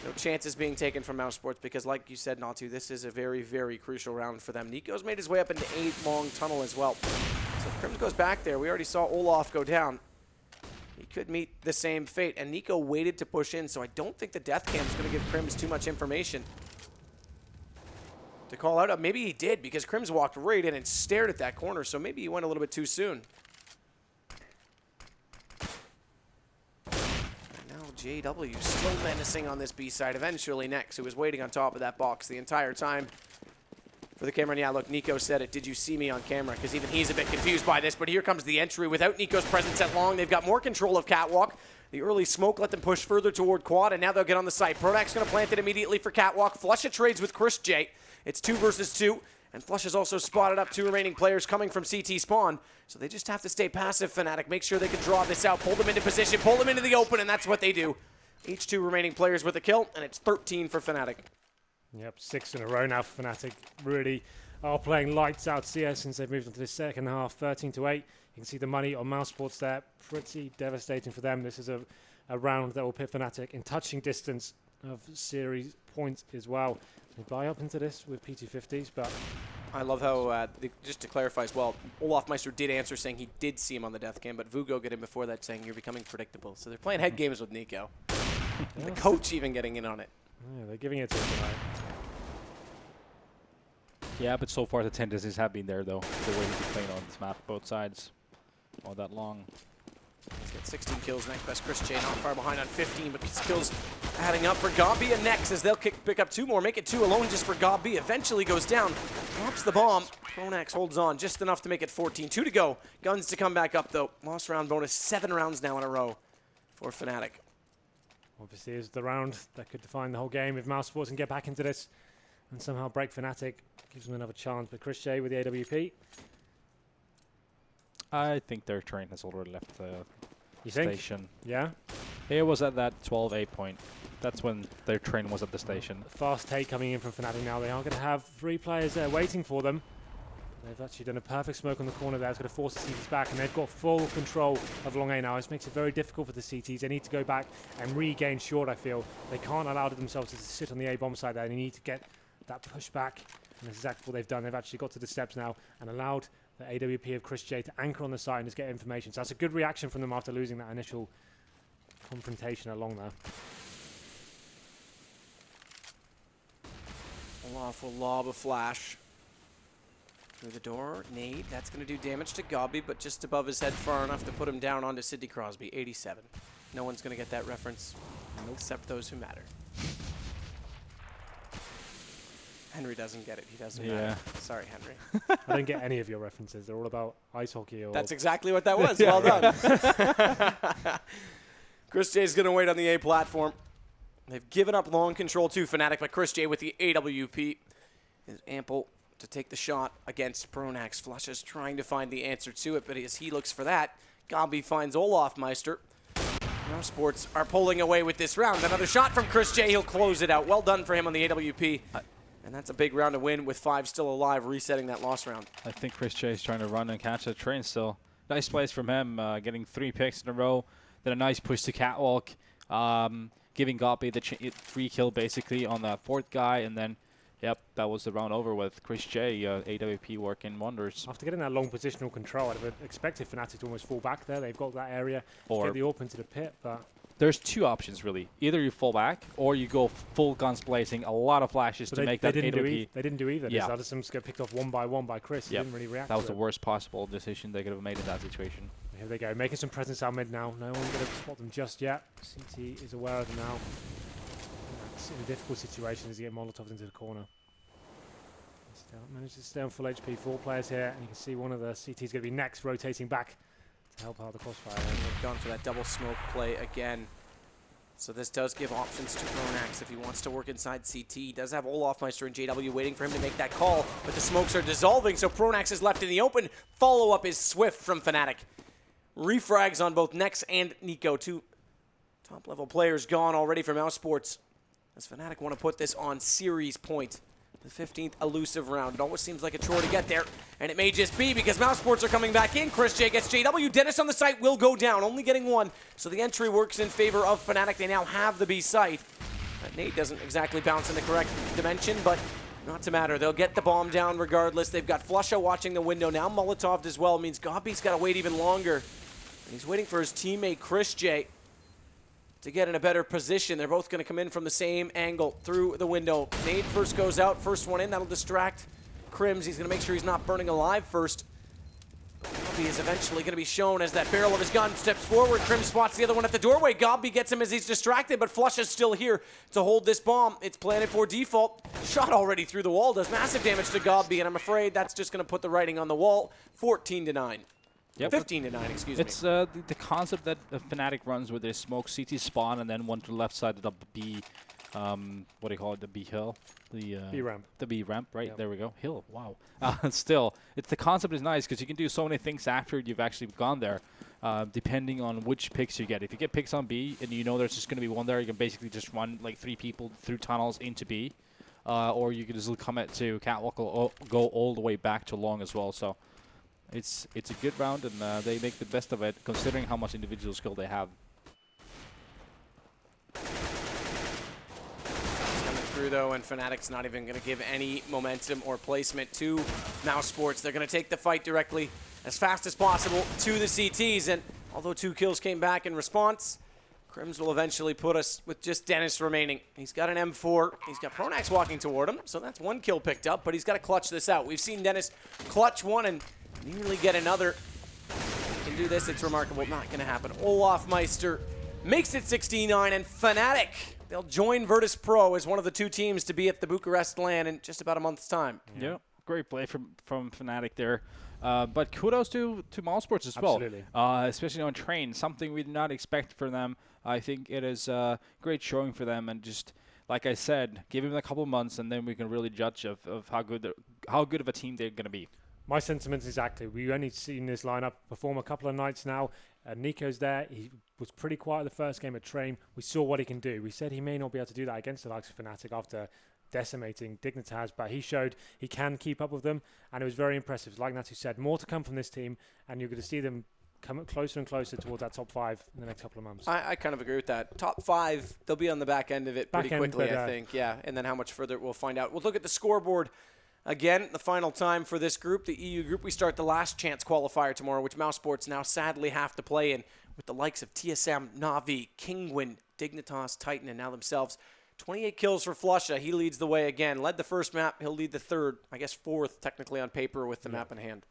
no chances being taken from Mousesports because, like you said, Natu, this is a very, very crucial round for them. Nico's made his way up into A long tunnel as well. So if Crims goes back there, we already saw Olaf go down. He could meet the same fate, and Nico waited to push in, so I don't think the death cam is going to give Crims too much information to call out. Maybe he did because Crims walked right in and stared at that corner, so maybe he went a little bit too soon. JW still menacing on this B side. Eventually Nex, who was waiting on top of that box the entire time for the camera. And yeah, look, Nico said it. Did you see me on camera? Because even he's a bit confused by this. But here comes the entry. Without Nico's presence at long, they've got more control of Catwalk. The early smoke let them push further toward Quad, and now they'll get on the site. Prodak's going to plant it immediately for Catwalk. Flusha trades with Chris J. It's 2 versus 2. And Flush has also spotted up 2 remaining players coming from CT spawn. So they just have to stay passive, Fnatic. Make sure they can draw this out, pull them into position, pull them into the open, and that's what they do. Each 2 remaining players with a kill, and it's 13 for Fnatic. Yep, 6 in a row now for Fnatic. Really are playing lights out CS since they've moved into the second half, 13-8. You can see the money on Mousesports there. Pretty devastating for them. This is a round that will put Fnatic in touching distance of series points as well. They buy up into this with P250s, but I love how, just to clarify as well, Olaf Meister did answer saying he did see him on the death cam, but Vugo get in before that saying you're becoming predictable. So they're playing head games with Nico. The coach even getting in on it. Yeah, they're giving it to him tonight. Yeah, but so far the tendencies have been there, though. The way he's been playing on this map, both sides, all that long. He's got 16 kills, next best Chris J, not far behind on 15, but his kills adding up for Gobby and next as they'll pick up 2 more, make it 2 alone just for Gobby. Eventually goes down, drops the bomb. Pronax holds on just enough to make it 14. 2 to go. Guns to come back up though. Lost round bonus, 7 rounds now in a row for Fnatic. Obviously, is the round that could define the whole game if Mousesports can get back into this and somehow break Fnatic. Gives them another chance, but Chris J with the AWP. I think their train has already left the You think? station. Yeah? It was at that 12A point. That's when their train was at the station. Fast take coming in from Fnatic now. They are going to have 3 players there waiting for them. They've actually done a perfect smoke on the corner there. It's going to force the CTs back, and they've got full control of long A now. This makes it very difficult for the CTs. They need to go back and regain short, I feel. They can't allow themselves to sit on the A bomb side there. They need to get that push back, and that's exactly what they've done. They've actually got to the steps now and allowed the AWP of Chris J to anchor on the side and just get information. So that's a good reaction from them after losing that initial confrontation along there. Olaf will lob a flash through the door. Nade, that's going to do damage to Gobby, but just above his head far enough to put him down onto Sidney Crosby, 87. No one's going to get that reference, except those who matter. Henry doesn't get it. He doesn't matter. Sorry, Henry. I don't get any of your references. They're all about ice hockey or... That's exactly what that was. Well done. Chris J is going to wait on the A platform. They've given up long control to Fnatic, but Chris J with the AWP is ample to take the shot against Pronax. Flush is trying to find the answer to it, but as he looks for that, Gobby finds Olaf Meister. Mousesports are pulling away with this round. Another shot from Chris J. He'll close it out. Well done for him on the AWP. And that's a big round to win with 5 still alive, resetting that lost round. I think Chris J is trying to run and catch a train still. Nice plays from him, getting 3 picks in a row. Then a nice push to Catwalk, giving Gobby the 3 kill basically on that 4th guy. And then, yep, that was the round over with Chris J, AWP working wonders. After getting that long positional control, I'd have expected Fnatic to almost fall back there. They've got that area, Or get the AWP into the pit, but... There's 2 options, really. Either you fall back, or you go full guns blazing, a lot of flashes to make that AWP. They didn't do either. Yeah. These Addisons get picked off one by one by Chris. He didn't really react That was to the it. worst possible decision they could have made in that situation. Here they go, making some presence out mid now. No one's going to spot them just yet. CT is aware of them now. It's in a difficult situation as he gets Molotovs into the corner. Still manages to stay on full HP. 4 players here, and you can see one of the CTs going to be next, rotating back to help out the crossfire. They've gone for that double smoke play again. So this does give options to Pronax if he wants to work inside CT. He does have Olaf Meister and JW waiting for him to make that call, but the smokes are dissolving, so Pronax is left in the open. Follow-up is swift from Fnatic. Refrags on both Nex and Nico. 2 top-level players gone already from Mousesports, as Fnatic want to put this on series point. The 15th elusive round. It always seems like a chore to get there, and it may just be because Mousesports are coming back in. Chris J gets JW. Dennis on the site will go down, only getting 1. So the entry works in favor of Fnatic. They now have the B site. Nate doesn't exactly bounce in the correct dimension, but not to matter. They'll get the bomb down regardless. They've got Flusha watching the window. Now Molotov as well. It means Gobby's got to wait even longer. And he's waiting for his teammate Chris J to get in a better position. They're both going to come in from the same angle through the window. Nade first goes out, first one in. That'll distract Crims. He's going to make sure he's not burning alive first. Gobby is eventually going to be shown as that barrel of his gun steps forward. Crims spots the other one at the doorway. Gobby gets him as he's distracted, but Flush is still here to hold this bomb. It's planted for default. Shot already through the wall. Does massive damage to Gobby, and I'm afraid that's just going to put the writing on the wall. 14-9. Yep. 15-9, excuse me. It's the concept that Fnatic runs where they smoke CT spawn and then one to the left side of the B, what do you call it, the B hill? The B ramp. The B ramp, right? Yep. There we go. Hill, wow. Still, the concept is nice because you can do so many things after you've actually gone there, depending on which picks you get. If you get picks on B and you know there's just going to be one there, you can basically just run like 3 people through tunnels into B, or you can just come to Catwalk or go all the way back to long as well. So it's a good round, and they make the best of it, considering how much individual skill they have. through, though, and Fnatic's not even going to give any momentum or placement to Mousesports. They're going to take the fight directly as fast as possible to the CTs, and although 2 kills came back in response, Crims will eventually put us with just Dennis remaining. He's got an M4. He's got Pronax walking toward him, so that's 1 kill picked up, but he's got to clutch this out. We've seen Dennis clutch one and nearly get another. He can do this. It's remarkable. Not going to happen. Olaf Meister makes it 69, and Fnatic, they'll join Virtus Pro as one of the 2 teams to be at the Bucharest LAN in just about a month's time. Yeah, great play from Fnatic there. But kudos to Mousesports as Absolutely. well, especially on train, something we did not expect from them. I think it is great showing for them, and just like I said, give him a couple of months, and then we can really judge of how good of a team they're going to be. My sentiments exactly. We've only seen this lineup perform a couple of nights now. Nico's there. He was pretty quiet the first game at Train. We saw what he can do. We said he may not be able to do that against the likes of Fnatic after decimating Dignitas, but he showed he can keep up with them, and it was very impressive. Like Natu said, more to come from this team, and you're going to see them come closer and closer towards that top 5 in the next couple of months. I kind of agree with that. Top 5, they'll be on the back end of it pretty quickly, I think. Yeah, and then how much further we'll find out. We'll look at the scoreboard. Again, the final time for this group, the EU group. We start the last chance qualifier tomorrow, which Mousesports now sadly have to play in with the likes of TSM, Na'Vi, Kingwin, Dignitas, Titan, and now themselves. 28 kills for Flusha. He leads the way again. Led the first map. He'll lead the third, I guess 4th technically on paper with the map in hand.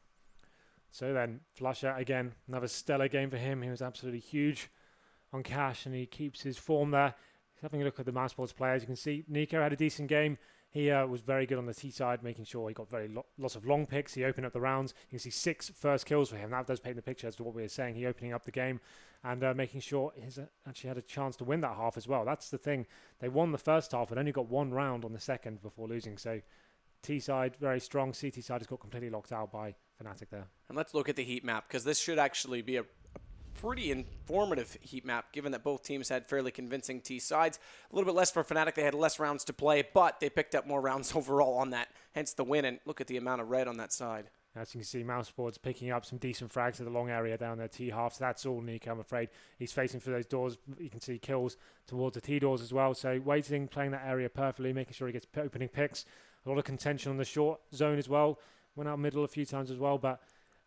So then, Flusha, again, another stellar game for him. He was absolutely huge on Cash, and he keeps his form there. Having a look at the Mousesports players, you can see Nico had a decent game. He was very good on the T side, making sure he got lots of long picks. He opened up the rounds. You can see 6 first kills for him. That does paint the picture as to what we were saying. He opening up the game and making sure he's actually had a chance to win that half as well. That's the thing. They won the first half and only got 1 round on the second before losing. So T side, very strong. CT side has got completely locked out by Fnatic there. And let's look at the heat map, because this should actually be a pretty informative heat map, given that both teams had fairly convincing T sides. A little bit less for Fnatic. They had less rounds to play, but they picked up more rounds overall on that, hence the win. And look at the amount of red on that side. As you can see, Mousesports picking up some decent frags to the long area down their T half. So that's all Nico, I'm afraid. He's facing for those doors. You can see kills towards the T doors as well. So waiting, playing that area perfectly, making sure he gets opening picks. A lot of contention on the short zone as well. Went out middle a few times as well, but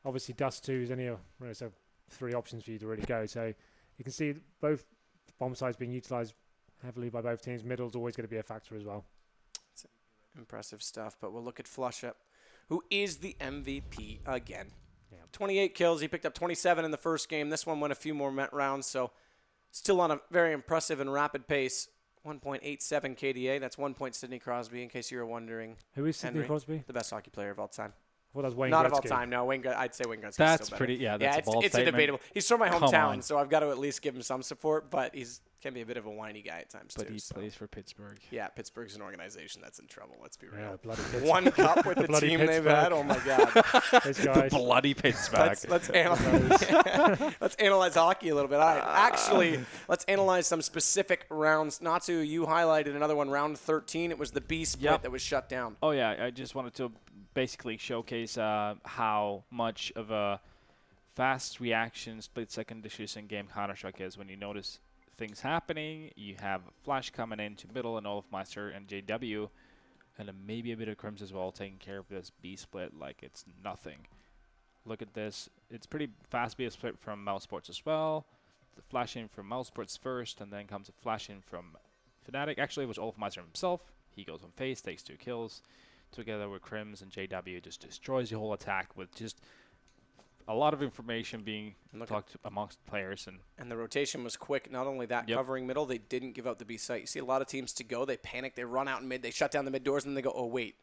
obviously Dust2 is only so 3 options for you to really go. So you can see both bomb sites being utilised heavily by both teams. Middle's always going to be a factor as well. It's impressive stuff, but we'll look at Flusha, who is the MVP again. Yeah. 28 kills. He picked up 27 in the first game. This one went a few more rounds, so still on a very impressive and rapid pace. 1.87 KDA. That's 1 point Sidney Crosby, in case you were wondering. Who is Sidney Crosby? The best hockey player of all time. Well, that's Wayne Not Gretzky. Of all time, no. I'd say Wayne Gretzky. That's pretty. Yeah, that's a bold it's statement. a debatable. He's from my hometown, so I've got to at least give him some support. But he's can be a bit of a whiny guy at times but too. He plays for Pittsburgh. Yeah, Pittsburgh's an organization that's in trouble. Let's be real. Yeah, bloody Pittsburgh. 1 cup with the team they've had. Oh my God. These guys. The bloody Pittsburgh. Let's analyze hockey a little bit. All right, actually, let's analyze some specific rounds. Natsu, you highlighted another one, round 13. It was the B split that was shut down. Oh yeah, I just wanted to basically showcase how much of a fast reaction split-second decision game Counter-Strike is. When you notice things happening, you have Flash coming into middle and Olaf Meister and JW, and then maybe a bit of Crims as well, taking care of this B split like it's nothing. Look at this. It's pretty fast B split from Mousesports as well. The flash in from Mousesports first, and then comes a flash in from Fnatic. Actually, it was Olaf Meister himself. He goes on face, takes 2 kills. Together with Crims and JW, just destroys the whole attack with just a lot of information being talked amongst players. And the rotation was quick. Not only that, covering middle, they didn't give out the B site. You see a lot of teams to go. They panic. They run out in mid. They shut down the mid doors, and then they go, oh, wait.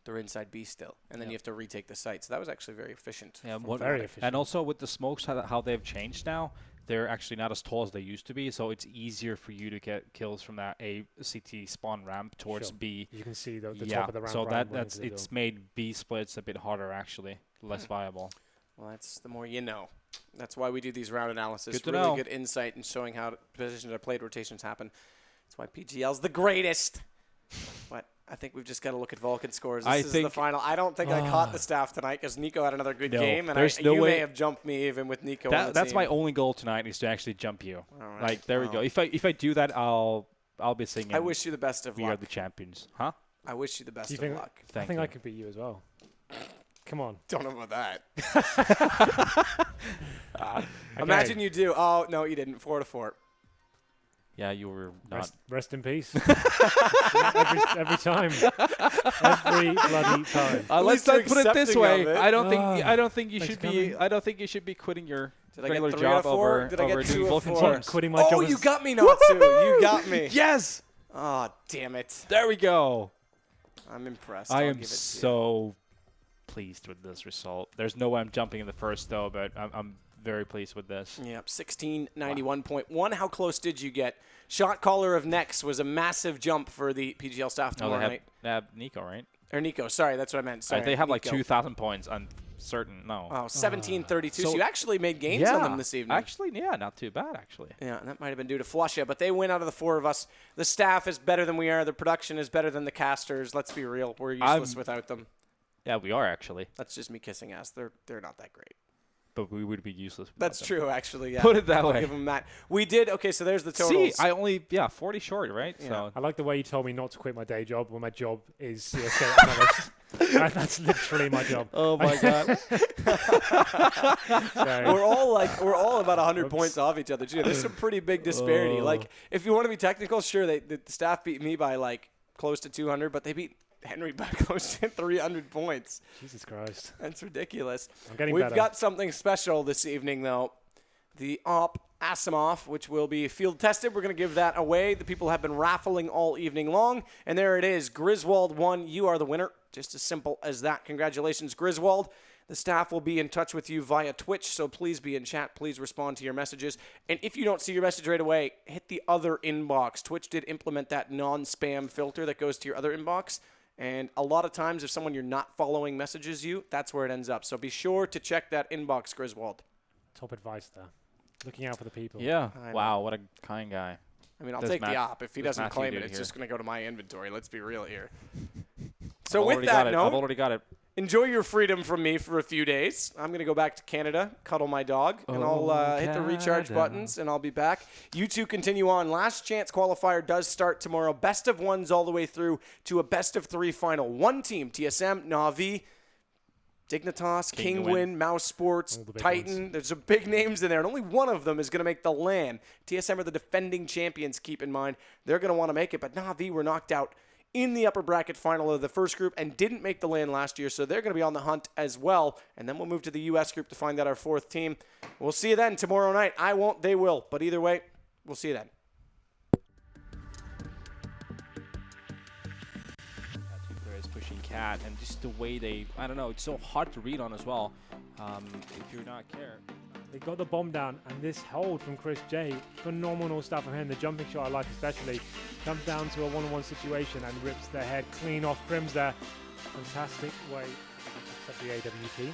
They're inside B still. And then you have to retake the site. So that was actually very efficient. Yeah, very efficient. And also with the smokes, how they've changed now, they're actually not as tall as they used to be. So it's easier for you to get kills from that A CT spawn ramp towards B. You can see the top of the ramp. So it's made B splits a bit harder, actually, less viable. Well, that's the more you know. That's why we do these round analysis. Good to really know. Good insight in showing how positions are played, rotations happen. That's why PGL's the greatest. But I think we've just got to look at Vulcan scores. This is the final. I don't think I caught the staff tonight because Nico had another good game, and you may have jumped me even with Nico. That's my only goal tonight is to actually jump you. All right. Like there we go. If I do that, I'll I'll be singing. I wish you the best of We luck. are the champions, huh? I wish you the best Do you of think? luck. I Thank think you. I could beat you as well. Come on. Don't know about that. Imagine you do. Oh, no, you didn't. 4-4. Yeah, you were not. Rest in peace. every time. Every bloody time. least Let's you're not put it this accepting way. of it. I don't think you Thanks should for be. coming. I don't think you should be quitting your Did I regular get 3 job out of 4? over Did I get 2 doing of Vulcan 4? teams. Quitting my job. Oh, you got me not to. You got me. Yes. Oh, damn it. There we go. I'm impressed. I I'll am give it to you. so pleased with this result. There's no way I'm jumping in the first though, but I'm very pleased with this. Yep, 1691.1. How close did you get? Shot caller of next was a massive jump for the PGL staff No, tomorrow night. they have Nico, right? Or Nico, sorry, that's what I meant. Sorry, They have like Nico. 2,000 points on certain. No. Oh, 1732. So So- you actually made gains on them this evening. Actually, yeah, not too bad actually. Yeah, that might have been due to Flusha, but they win out of the 4 of us. The staff is better than we are. The production is better than the casters. Let's be real. We're useless without them. Yeah, we are actually, That's just me kissing ass. They're not that great. but we would be useless. without That's them. true, actually. Yeah. Put it that I'll way. give them that. We did. Okay, so there's the totals. See, I only 40 short, right? Yeah. So I like the way you told me not to quit my day job when my job is CS:GO analyst. That's literally my job. oh my god. So, we're all about 100 Oops. points off each other too. There's some pretty big disparity. Oh. Like if you want to be technical, sure, the staff beat me by like close to 200, but they beat Henry by close to 300 points. Jesus Christ. That's ridiculous. I'm getting We've better. got something special this evening though. The AWP Asimov, which will be field tested. We're going to give that away. The people have been raffling all evening long, and there it is. Griswold won. You are the winner. Just as simple as that. Congratulations, Griswold. The staff will be in touch with you via Twitch, so please be in chat. Please respond to your messages. And if you don't see your message right away, hit the other inbox. Twitch did implement that non-spam filter that goes to your other inbox. And a lot of times, if someone you're not following messages you, that's where it ends up. So be sure to check that inbox, Griswold. Top advice there. Looking out for the people. Yeah. I know. Wow, what a kind guy. I mean, I'll Does take the Matt- op. If he does doesn't Matthew claim do it, it it's here? just going to go to my inventory. Let's be real here. So I've with already that got it. I've note, already got it. enjoy your freedom from me for a few days. I'm going to go back to Canada, cuddle my dog, and I'll hit the recharge Canada. buttons, and I'll be back. You two continue on. Last chance qualifier does start tomorrow. Best of ones all the way through to a best of 3 final. One team, TSM, Na'Vi, Dignitas, Kingwin. Kingwin, Mousesports, All the big Titan. ones. There's some big names in there, and only one of them is going to make the LAN. TSM are the defending champions, keep in mind. They're going to want to make it, but Na'Vi were knocked out in the upper bracket final of the first group and didn't make the LAN last year, so they're going to be on the hunt as well. And then we'll move to the U.S. group to find out our 4th team. We'll see you then tomorrow night. I won't, they will. But either way, we'll see you then. Two players pushing Cat, and just the way they, I don't know, it's so hard to read on as well. If you're not care. They got the bomb down, and this hold from Chris J, phenomenal stuff from him. The jumping shot I like especially comes down to a one-on-one situation and rips their head clean off Crims there. Fantastic way to set the AWP.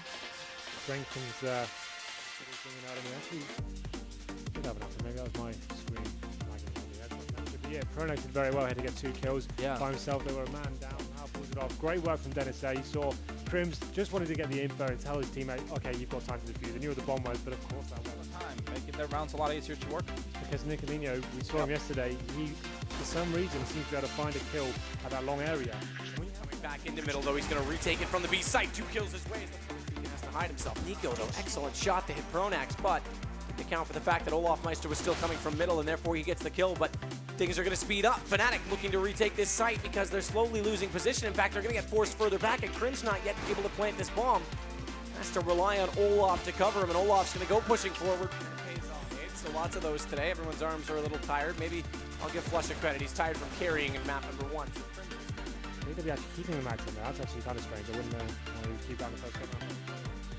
Strengthens everything out of me. Actually, did have an answer. Maybe that was my screen lagging on the edge. But yeah, Pronax did very well here to get 2 kills by himself. They were a man down. Now pulls it off. Great work from Dennis there. You saw Crims just wanted to get the info and tell his teammate, okay, you've got time to defuse. They knew where the bomb was, but of course that was Time, making their rounds a lot easier to work. because Nicolino, we saw him yesterday, he, for some reason, seems to be able to find a kill at that long area. Coming back into middle, though, he's going to retake it from the B site. 2 kills his way. He has to hide himself. Nico, though, excellent shot to hit Pronax, but to account for the fact that Olaf Meister was still coming from middle, and therefore he gets the kill, but things are going to speed up. Fnatic looking to retake this site because they're slowly losing position. In fact, they're going to get forced further back, and Crim's not yet able to plant this bomb. Has to rely on Olaf to cover him, and Olaf's going to go pushing forward. Pays off, eh? So lots of those today. Everyone's arms are a little tired. Maybe I'll give Flusha credit. He's tired from carrying in map number 1. So I think they'd be actually keeping the max in there. That's actually kind of strange. I wouldn't want to keep that in the first game.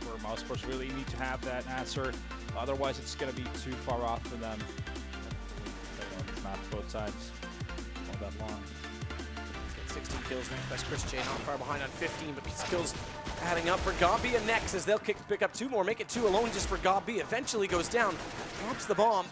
For Mousesports, really need to have that answer. Otherwise, it's going to be too far off for them. It's not both sides. Not that long. He's got 16 kills now. That's Chris J not far behind on 15, but these kills adding up for Gobia next as they'll pick up 2 more, make it 2 alone just for Gobia. Eventually goes down, drops the bomb,